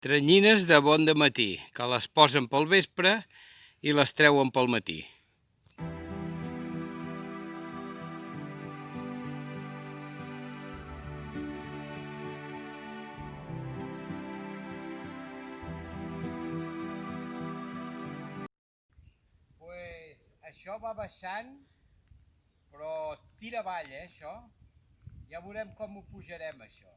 Teranyines de bon dematí, que les posen pel vespre i les treuen pel matí. Això va baixant, però tira avall, això. Ja veurem com ho pujarem, això.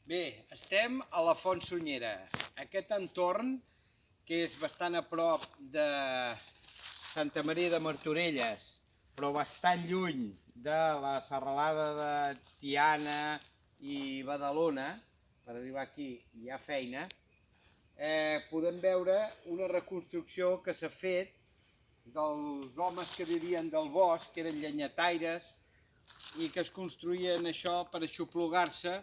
Bé, estem a la Font Sunyera. Aquest entorn, que és bastant a prop de Santa Maria de Martorelles, però bastant lluny de la serralada de Tiana i Badalona, per arribar aquí hi ha feina, podem veure una reconstrucció que s'ha fet dels homes que vivien del bosc, que eren llenyataires, i que es construïen això per aixoplugar-se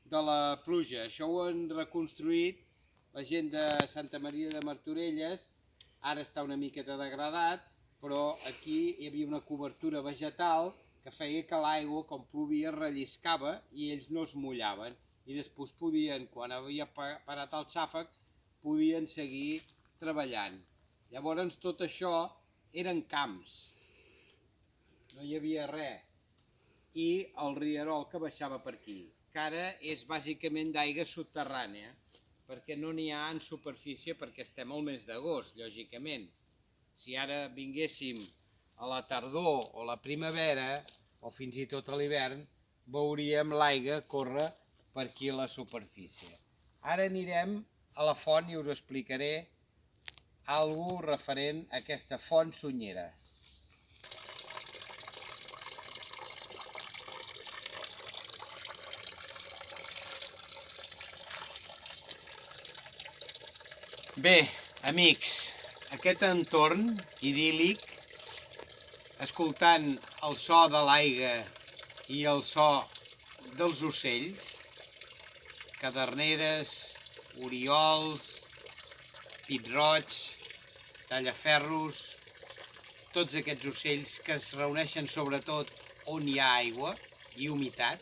de la pluja. Això ho han reconstruït la gent de Santa Maria de Martorelles. Ara està una miqueta degradat, però aquí hi havia una cobertura vegetal que feia que l'aigua, com plovia, relliscava i ells no es mullaven. I després podien, quan havia parat el xàfec, podien seguir treballant. Llavors tot això eren camps, no hi havia res. I el rierol que baixava per aquí, que ara és bàsicament d'aigua subterrània, perquè no n'hi ha en superfície, perquè estem al mes d'agost, lògicament. Si ara vinguéssim a la tardor o la primavera, o fins i tot a l'hivern, veuríem l'aigua córrer per aquí a la superfície. Ara anirem a la font i us explicaré alguna cosa referent a aquesta Font Sunyera. Bé, amics, aquest entorn idíl·lic, escoltant el so de l'aigua i el so dels ocells, caderneres, oriols, pit-roigs, tallaferros, tots aquests ocells que es reuneixen sobretot on hi ha aigua i humitat,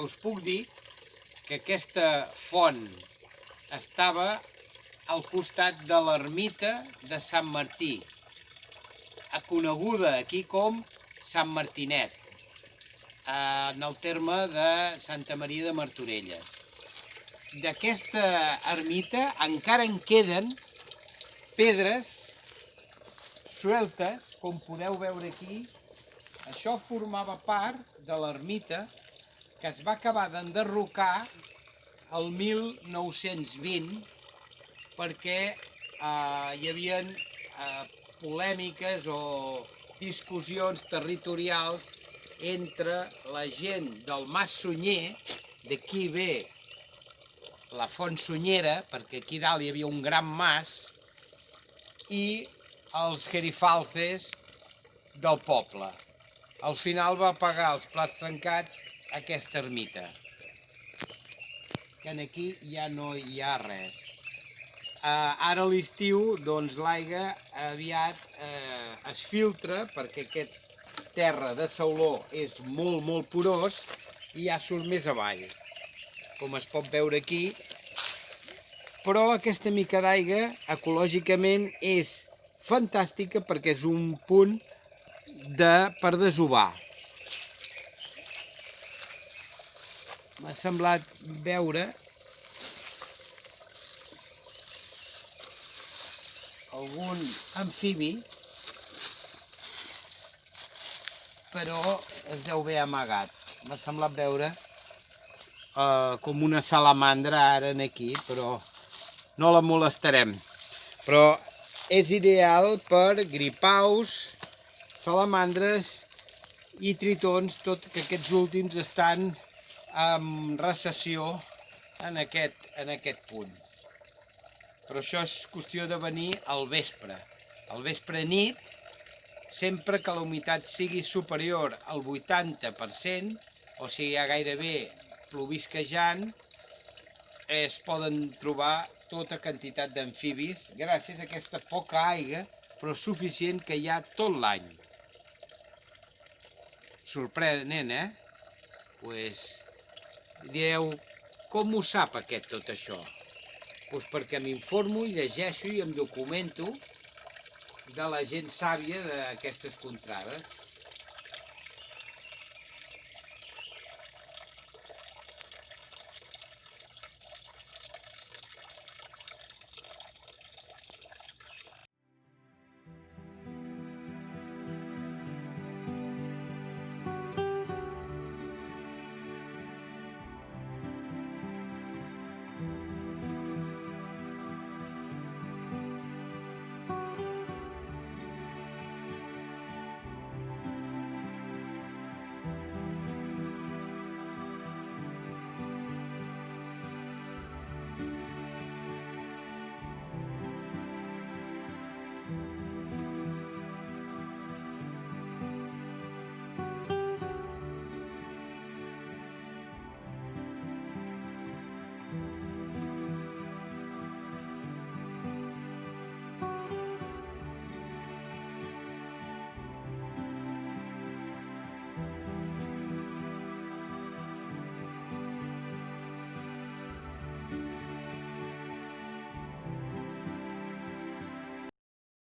us puc dir que aquesta font estava al costat de l'ermita de Sant Martí, coneguda aquí com Sant Martinet, en el terme de Santa Maria de Martorelles. D'aquesta ermita encara en queden pedres sueltes, com podeu veure aquí. Això formava part de l'ermita que es va acabar d'enderrocar el 1920 perquè hi havia polèmiques o discussions territorials entre la gent del Mas Sunyer, d'aquí ve la Font Sunyera, perquè aquí dalt hi havia un gran mas, i els gerifalces del poble. Al final va pagar els plats trencats aquesta ermita, que aquí ja no hi ha res. Ara a l'estiu, doncs l'aigua aviat es filtra, perquè aquest terra de sauló és molt porós i ja surt més avall, com es pot veure aquí. Però aquesta mica d'aigua ecològicament és fantàstica perquè és un punt per desovar. M'ha semblat veure algun amfibi, però es deu haver amagat. M'ha semblat veure com una salamandra ara aquí, però no la molestarem. Però és ideal per gripaus, salamandres i tritons, tot que aquests últims estan en recessió en aquest punt. Però això és qüestió de venir al vespre nit, sempre que la humitat sigui superior al 80%, o sigui, gairebé plovisquejant, es poden trobar tota quantitat d'amfibis gràcies a aquesta poca aigua, però suficient que hi ha tot l'any. Sorprenent, eh? Pues direu, com ho sap aquest tot això? Pues perquè m'informo, llegeixo i em documento de la gent sàvia d'aquestes contrades.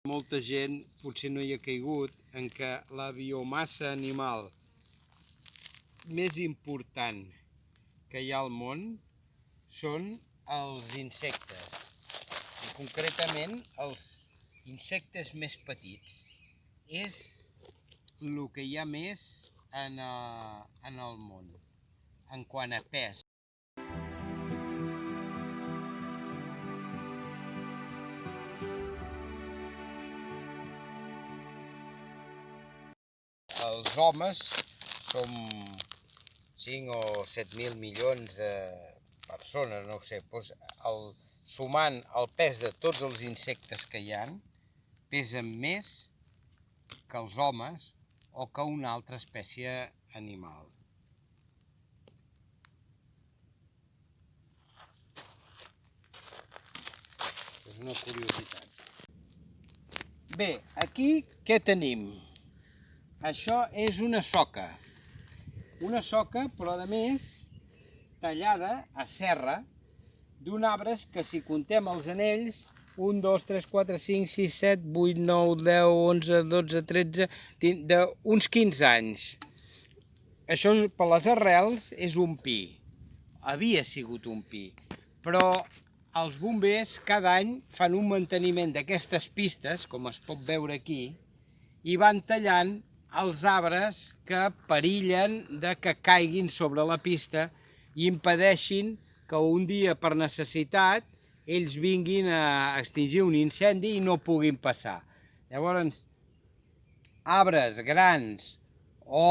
Molta gent potser no hi ha caigut en que la biomassa animal més important que hi ha al món són els insectes, i concretament els insectes més petits. És el que hi ha més en el món, en quant a pes. Els homes som 5 o 7.000 milions de persones, no ho sé, doncs sumant el pes de tots els insectes que hi ha, pesen més que els homes o que una altra espècie animal. És una curiositat. Bé, aquí què tenim? Això és una soca, però a més tallada a serra d'un arbre que, si contem els anells, 1, 2, 3, 4, 5, 6, 7, 8, 9, 10, 11, 12, 13, d'uns 15 anys. Això per les arrels és un pi, havia sigut un pi, però els bombers cada any fan un manteniment d'aquestes pistes, com es pot veure aquí, i van tallant els arbres que perillen de que caiguin sobre la pista i impedeixin que un dia, per necessitat, ells vinguin a extingir un incendi i no puguin passar. Llavors, arbres grans o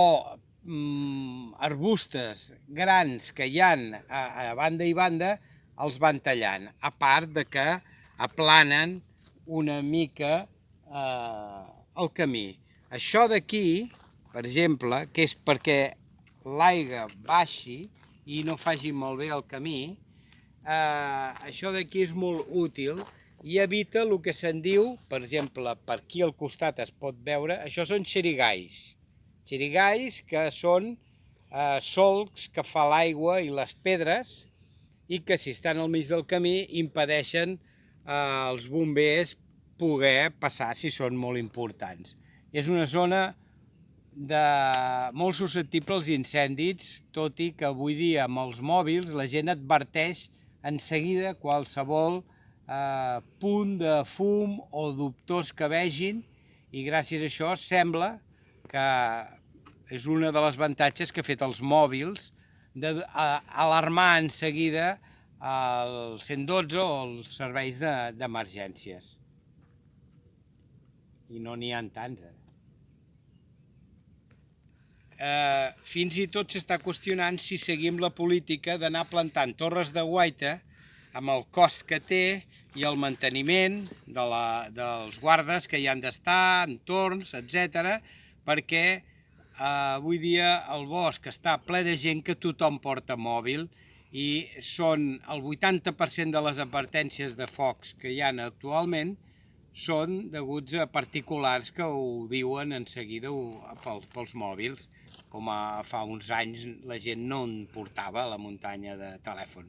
arbustes grans que hi ha a banda i banda els van tallant, a part de que aplanen una mica el camí. Això d'aquí, per exemple, que és perquè l'aigua baixi i no faci malbé el camí, això d'aquí és molt útil i evita el que se'n diu, per exemple, per aquí al costat es pot veure, això són xerigais. Xerigais que són solcs que fa l'aigua i les pedres i que, si estan al mig del camí, impedeixen als bombers poder passar si són molt importants. És una zona molt susceptible als incendis, tot i que avui dia amb els mòbils la gent adverteix en seguida qualsevol punt de fum o dubtós que vegin, i gràcies a això sembla que és un dels avantatges que ha fet els mòbils d'alarmar en seguida el 112 o els serveis d'emergències. I no n'hi ha tants. Fins i tot s'està qüestionant si seguim la política d'anar plantant torres de guaita amb el cost que té i el manteniment dels guardes que hi han d'estar, entorns, etc. perquè avui dia el bosc està ple de gent que tothom porta mòbil i són el 80% de les advertències de focs que hi ha actualment són deguts a particulars que ho diuen en seguida pels mòbils, com fa uns anys la gent no en portava a la muntanya de telèfon.